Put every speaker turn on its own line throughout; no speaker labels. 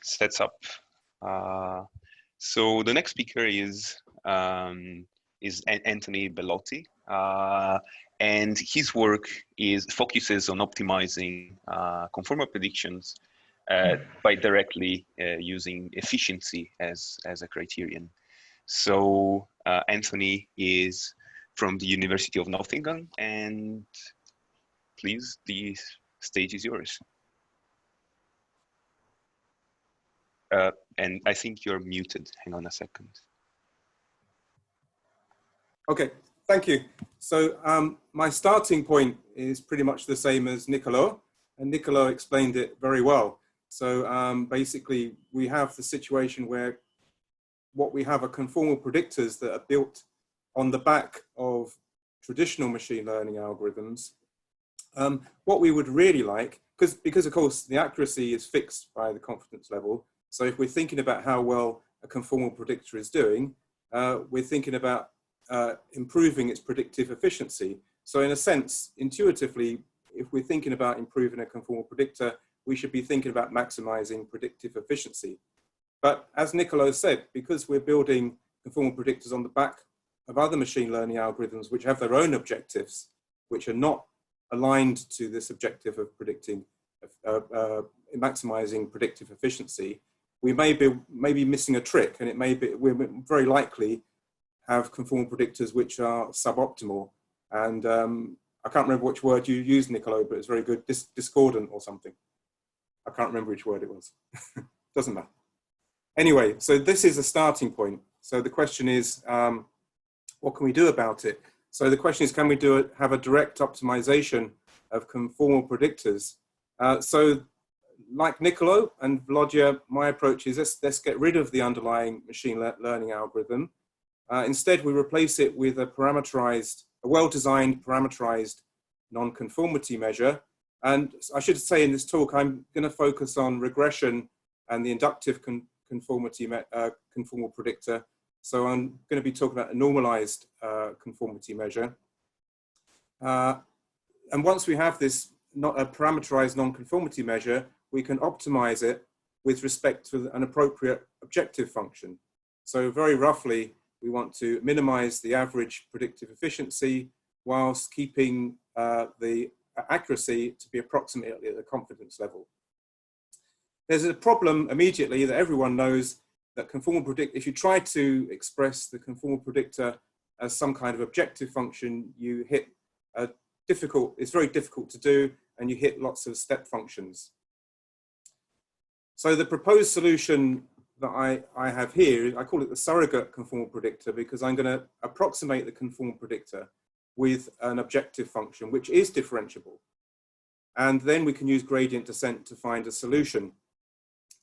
sets up. So the next speaker is Anthony Bellotti, and his work focuses on optimizing conformal predictions by directly using efficiency as a criterion. So Anthony is from the University of Nottingham, and please, the stage is yours. And I think you're muted. Hang on a second.
Okay, thank you. So my starting point is pretty much the same as Niccolo, and Niccolo explained it very well. So basically, we have the situation where what we have are conformal predictors that are built on the back of traditional machine learning algorithms. What we would really like, because of course the accuracy is fixed by the confidence level. So if we're thinking about how well a conformal predictor is doing, we're thinking about improving its predictive efficiency. So in a sense, intuitively, if we're thinking about improving a conformal predictor, we should be thinking about maximizing predictive efficiency. But as Niccolo said, because we're building conformal predictors on the back of other machine learning algorithms which have their own objectives, which are not aligned to this objective of predicting, maximizing predictive efficiency, we may be missing a trick, and we're very likely have conformal predictors which are suboptimal. And I can't remember which word you used, Niccolo, but it's very good, discordant or something. I can't remember which word it was. Doesn't matter. Anyway, so this is a starting point. So the question is, what can we do about it? So the question is, can we have a direct optimization of conformal predictors? So like Niccolo and Volodya, my approach is let's get rid of the underlying machine learning algorithm. Instead, we replace it with a well-designed parameterized nonconformity measure. And I should say in this talk, I'm going to focus on regression and the inductive conformal predictor. So I'm going to be talking about a normalized conformity measure. And once we have this not a parameterized nonconformity measure, we can optimize it with respect to an appropriate objective function. So very roughly, we want to minimize the average predictive efficiency whilst keeping the accuracy to be approximately at the confidence level. There's a problem immediately that everyone knows that if you try to express the conformal predictor as some kind of objective function, you hit it's very difficult to do, and you hit lots of step functions. So the proposed solution that I have here, I call it the surrogate conformal predictor, because I'm going to approximate the conformal predictor with an objective function, which is differentiable. And then we can use gradient descent to find a solution.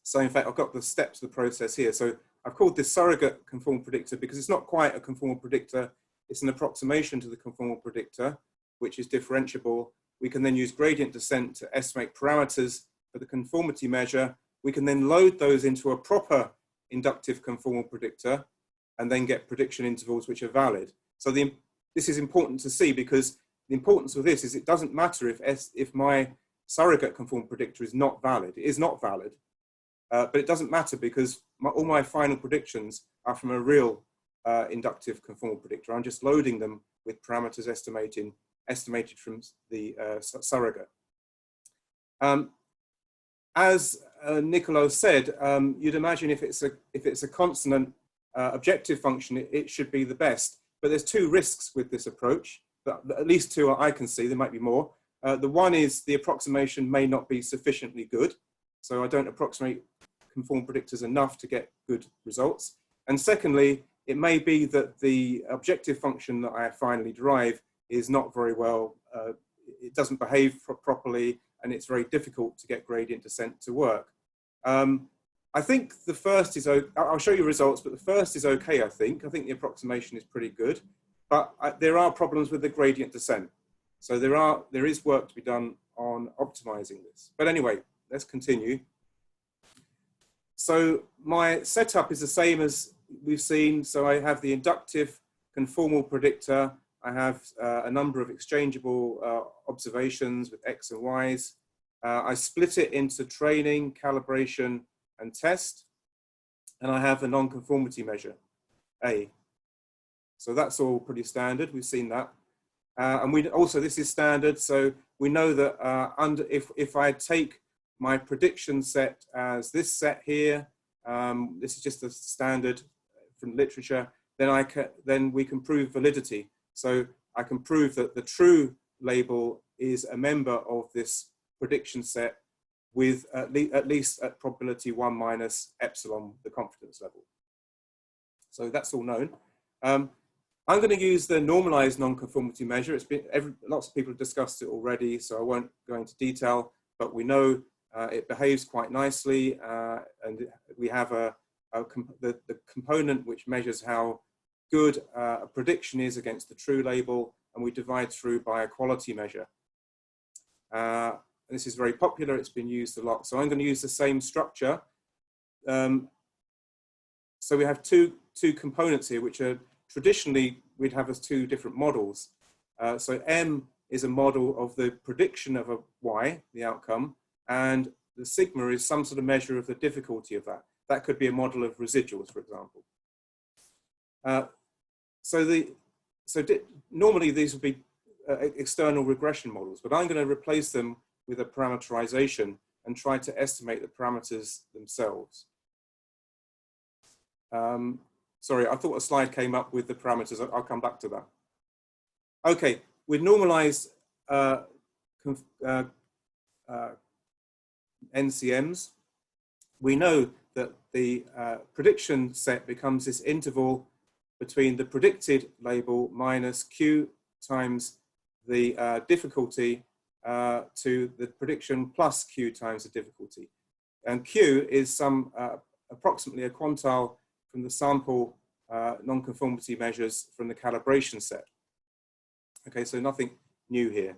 So in fact, I've got the steps of the process here. So I've called this surrogate conformal predictor because it's not quite a conformal predictor. It's an approximation to the conformal predictor, which is differentiable. We can then use gradient descent to estimate parameters for the conformity measure. We can then load those into a proper inductive conformal predictor and then get prediction intervals which are valid. So this is important to see, because the importance of this is it doesn't matter if my surrogate conformal predictor is not valid. It is not valid, but it doesn't matter because all my final predictions are from a real inductive conformal predictor. I'm just loading them with parameters estimated from the surrogate. As Niccolo said, you'd imagine if it's a consonant objective function, it should be the best. But there's two risks with this approach, at least two I can see, there might be more. The one is the approximation may not be sufficiently good. So I don't approximate conformal predictors enough to get good results. And secondly, it may be that the objective function that I finally derive is not very well, it doesn't behave properly, and it's very difficult to get gradient descent to work. I think the first is, I'll show you results, but the first is okay, I think. The approximation is pretty good, but there are problems with the gradient descent. So there is work to be done on optimizing this. But anyway, let's continue. So my setup is the same as we've seen. So I have the inductive conformal predictor. I have a number of exchangeable observations with X and Ys. I split it into training, calibration, and test. And I have a nonconformity measure, A. So that's all pretty standard. We've seen that. And we also, this is standard. So we know that if I take my prediction set as this set here, this is just a standard from literature, then we can prove validity. So I can prove that the true label is a member of this prediction set with at least at probability 1 minus epsilon, the confidence level. So that's all known. I'm going to use the normalized nonconformity measure. It's been lots of people have discussed it already, so I won't go into detail, but we know it behaves quite nicely, and we have the component which measures how good a prediction is against the true label, and we divide through by a quality measure. This is very popular, it's been used a lot. So I'm going to use the same structure. So we have two components here, which are traditionally we'd have as two different models. So M is a model of the prediction of a Y, the outcome, and the sigma is some sort of measure of the difficulty of that. That could be a model of residuals, for example. Normally these would be external regression models, but I'm going to replace them with a parameterization and try to estimate the parameters themselves. Sorry, I thought a slide came up with the parameters. I'll come back to that. Okay, with normalized NCMs, we know that the prediction set becomes this interval between the predicted label minus Q times the difficulty to the prediction plus Q times the difficulty. And Q is some approximately a quantile from the sample nonconformity measures from the calibration set. Okay, so nothing new here.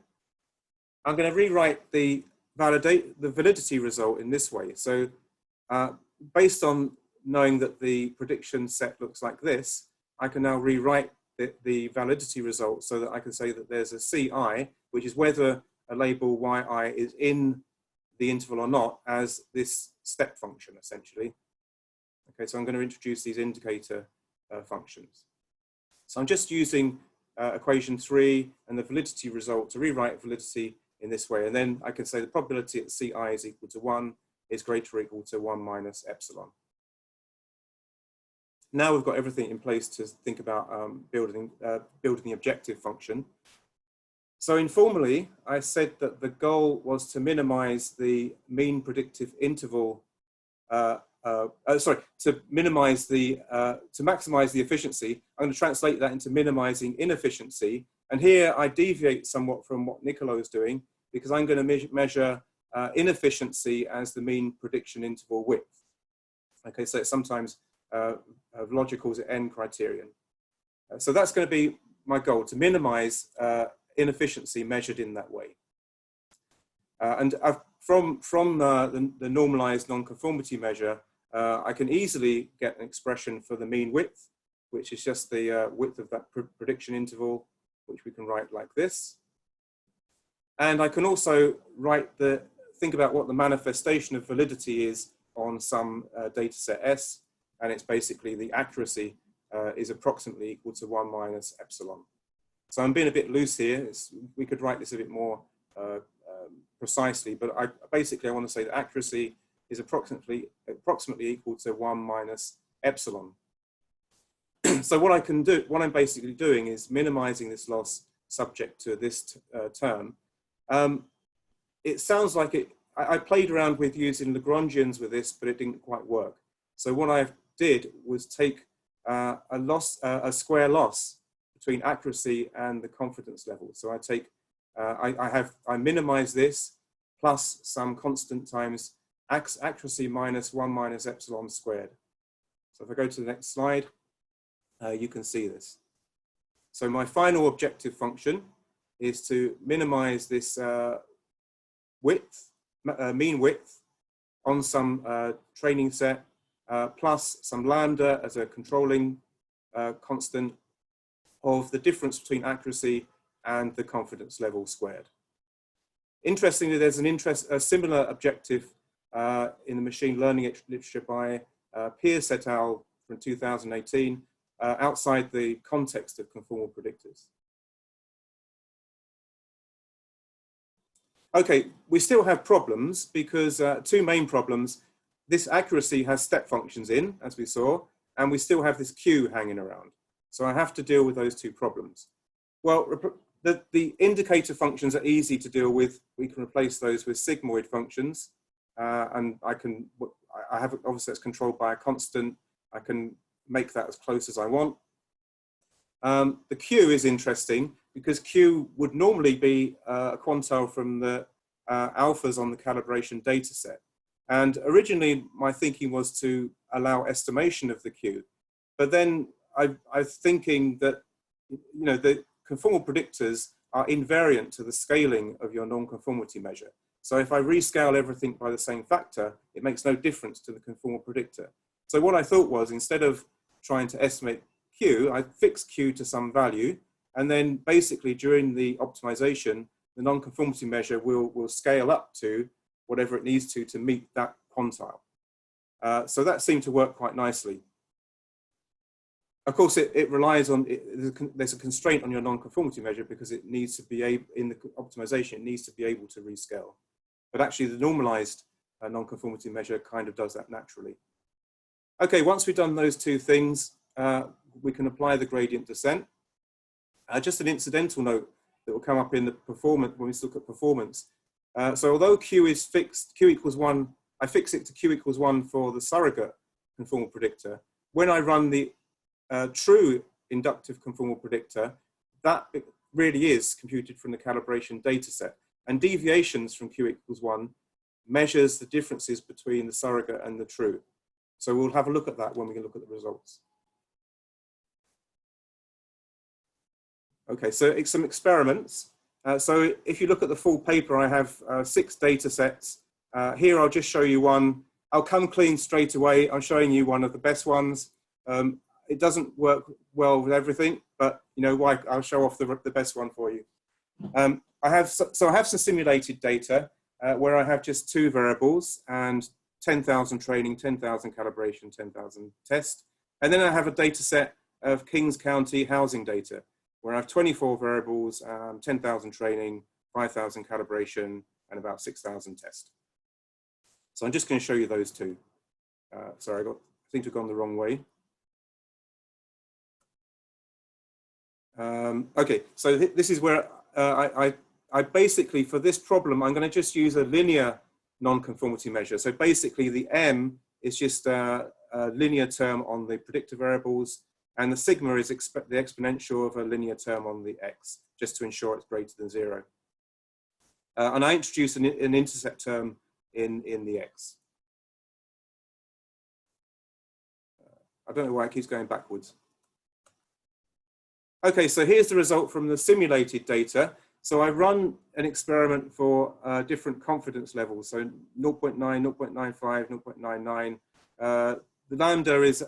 I'm going to rewrite the validity result in this way. So based on knowing that the prediction set looks like this, I can now rewrite the validity result so that I can say that there's a CI, which is whether a label YI is in the interval or not, as this step function, essentially. Okay, so I'm going to introduce these indicator functions. So I'm just using equation 3 and the validity result to rewrite validity in this way. And then I can say the probability at CI is equal to 1 is greater or equal to 1 minus epsilon. Now we've got everything in place to think about building the objective function. So informally, I said that the goal was to minimize the mean predictive interval, to maximize the efficiency. I'm going to translate that into minimizing inefficiency. And here I deviate somewhat from what Nicolo is doing, because I'm going to measure inefficiency as the mean prediction interval width. Okay, so it's sometimes Logic calls it N criterion. So that's going to be my goal, to minimize inefficiency measured in that way. And from the normalized nonconformity measure, I can easily get an expression for the mean width, which is just the width of that prediction interval, which we can write like this. And I can also think about what the manifestation of validity is on some data set S, and it's basically the accuracy is approximately equal to 1 minus epsilon. So I'm being a bit loose here. We could write this a bit more precisely, but I want to say that accuracy is approximately equal to 1 minus epsilon. So what I'm basically doing is minimizing this loss subject to this term. It sounds like I played around with using Lagrangians with this, but it didn't quite work. So what I did was take a square loss between accuracy and the confidence level. So I take, I minimize this plus some constant times accuracy minus 1 minus epsilon squared. So if I go to the next slide, you can see this. So my final objective function is to minimize this mean width on some training set plus some lambda as a controlling constant of the difference between accuracy and the confidence level squared. Interestingly, there's a similar objective in the machine learning literature by Pierce et al. From 2018, outside the context of conformal predictors. Okay, we still have problems because two main problems. This accuracy has step functions in, as we saw, and we still have this Q hanging around. So I have to deal with those two problems. Well, the indicator functions are easy to deal with. We can replace those with sigmoid functions, and I have, obviously it's controlled by a constant. I can make that as close as I want. The Q is interesting because Q would normally be a quantile from the alphas on the calibration data set. And originally my thinking was to allow estimation of the Q, but then I was thinking that, you know, the conformal predictors are invariant to the scaling of your nonconformity measure. So if I rescale everything by the same factor, it makes no difference to the conformal predictor. So what I thought was, instead of trying to estimate Q, I fix Q to some value, and then basically during the optimization, the nonconformity measure will scale up to whatever it needs to meet that quantile. So that seemed to work quite nicely. Of course, it relies on, there's a constraint on your nonconformity measure because it needs to be able, in the optimization, it needs to be able to rescale. But actually the normalized nonconformity measure kind of does that naturally. Okay, once we've done those two things, we can apply the gradient descent. Just an incidental note that will come up in the performance, when we look at performance. So although Q is fixed, Q equals 1, I fix it to Q equals 1 for the surrogate conformal predictor. When I run the true inductive conformal predictor, that really is computed from the calibration data set. And deviations from Q equals 1 measures the differences between the surrogate and the true. So we'll have a look at that when we look at the results. Okay, so it's some experiments. So if you look at the full paper, I have 6 data sets. Here I'll just show you one. I'll come clean straight away. I'm showing you one of the best ones. It doesn't work well with everything, but you know why? I'll show off the best one for you. I have some simulated data where I have just 2 variables and 10,000 training, 10,000 calibration, 10,000 test. And then I have a data set of Kings County housing data where I have 24 variables, 10,000 training, 5,000 calibration, and about 6,000 test. So I'm just going to show you those 2. Sorry, I seem to have gone the wrong way. Okay, so this is where I basically, for this problem, I'm going to just use a linear nonconformity measure. So basically the M is just a linear term on the predictor variables, and the sigma is the exponential of a linear term on the X, just to ensure it's greater than 0. And I introduce an intercept term in the X. I don't know why it keeps going backwards. Okay, so here's the result from the simulated data. So I run an experiment for different confidence levels. So 0.9, 0.95, 0.99. The lambda is,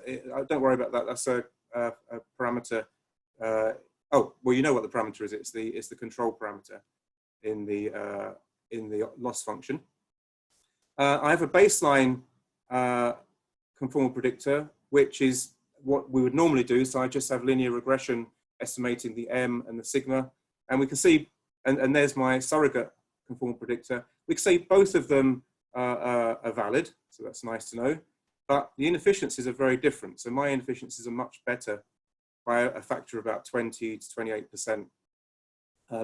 don't worry about that. That's a parameter. Oh, well, you know what the parameter is. It's the control parameter in the loss function. I have a baseline conformal predictor, which is what we would normally do. So I just have linear regression estimating the M and the sigma. And we can see, and there's my surrogate conformal predictor. We can see both of them are valid. So that's nice to know. But the inefficiencies are very different. So my inefficiencies are much better by a factor of about 20 to 28%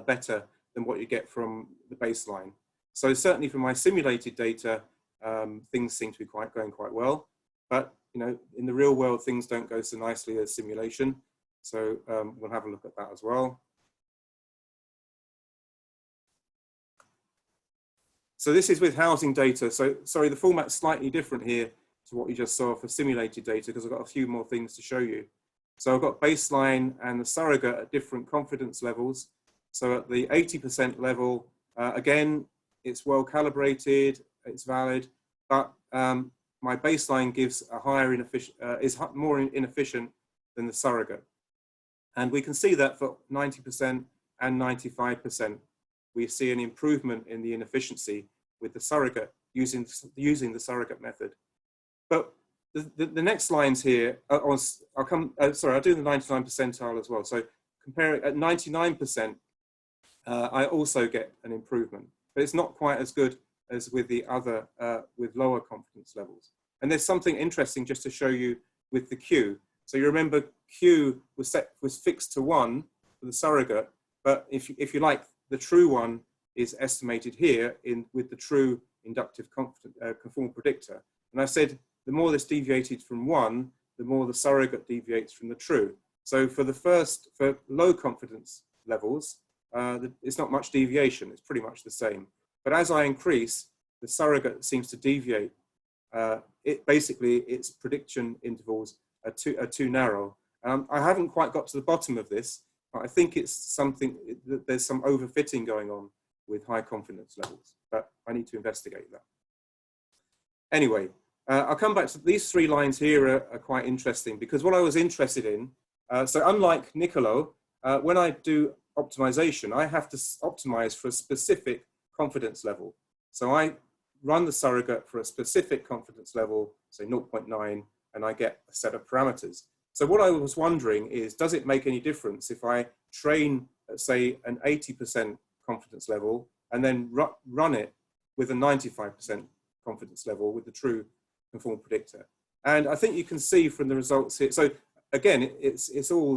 better than what you get from the baseline. So certainly for my simulated data, things seem to be going quite well. But you know, in the real world, things don't go so nicely as simulation. So we'll have a look at that as well. So this is with housing data. So sorry, the format's slightly different here to what you just saw for simulated data because I've got a few more things to show you. So I've got baseline and the surrogate at different confidence levels. So at the 80% level, again, it's well calibrated, it's valid, but my baseline gives a higher is more inefficient than the surrogate. And we can see that for 90% and 95%, we see an improvement in the inefficiency with the surrogate using the surrogate method. But the next lines here, I'll do the 99 percentile as well. So compare it at 99%, I also get an improvement, but it's not quite as good as with the other, with lower confidence levels. And there's something interesting just to show you with the Q. So you remember Q was fixed to 1 for the surrogate, but if you like, the true one is estimated here with the true inductive conformal predictor. And I said the more this deviated from 1, the more the surrogate deviates from the true. So for low confidence levels, it's not much deviation, it's pretty much the same. But as I increase, the surrogate seems to deviate. Its prediction intervals are too narrow. I haven't quite got to the bottom of this, but I think it's something, there's some overfitting going on with high confidence levels, but I need to investigate that. Anyway, I'll come back to these 3 lines here are quite interesting because what I was interested in, so unlike Niccolo, when I do optimization, I have to optimize for a specific confidence level. So I run the surrogate for a specific confidence level, say 0.9, and I get a set of parameters. So what I was wondering is, does it make any difference if I train, let's say, an 80% confidence level and then run it with a 95% confidence level with the true conformal predictor? And I think you can see from the results here. So again, it's all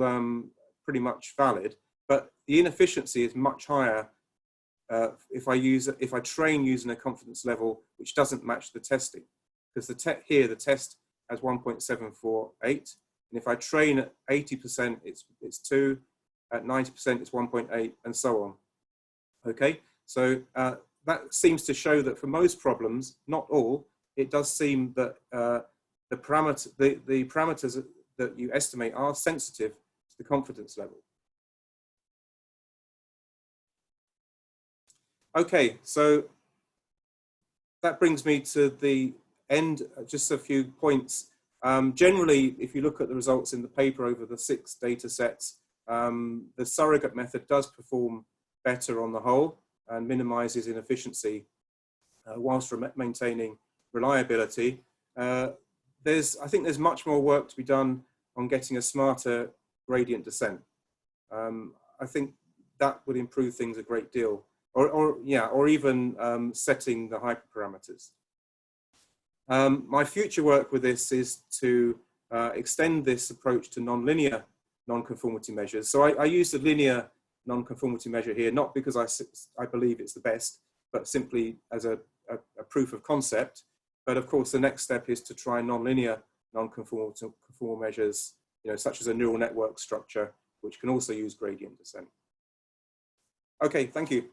pretty much valid, but the inefficiency is much higher if I train using a confidence level which doesn't match the testing, because the test has 1.748, and if I train at 80%, it's 2, at 90% it's 1.8, and so on. Okay, so that seems to show that for most problems, not all, it does seem that the parameters that you estimate are sensitive to the confidence level. Okay, so that brings me to the end, just a few points. Generally, if you look at the results in the paper over the 6 data sets, the surrogate method does perform better on the whole and minimizes inefficiency whilst maintaining reliability. I think there's much more work to be done on getting a smarter gradient descent. I think that would improve things a great deal, or even setting the hyperparameters. My future work with this is to extend this approach to nonlinear nonconformity measures. So I use the linear nonconformity measure here, not because I believe it's the best, but simply as a proof of concept. But of course, the next step is to try nonlinear nonconformal measures, such as a neural network structure, which can also use gradient descent. Okay, thank you.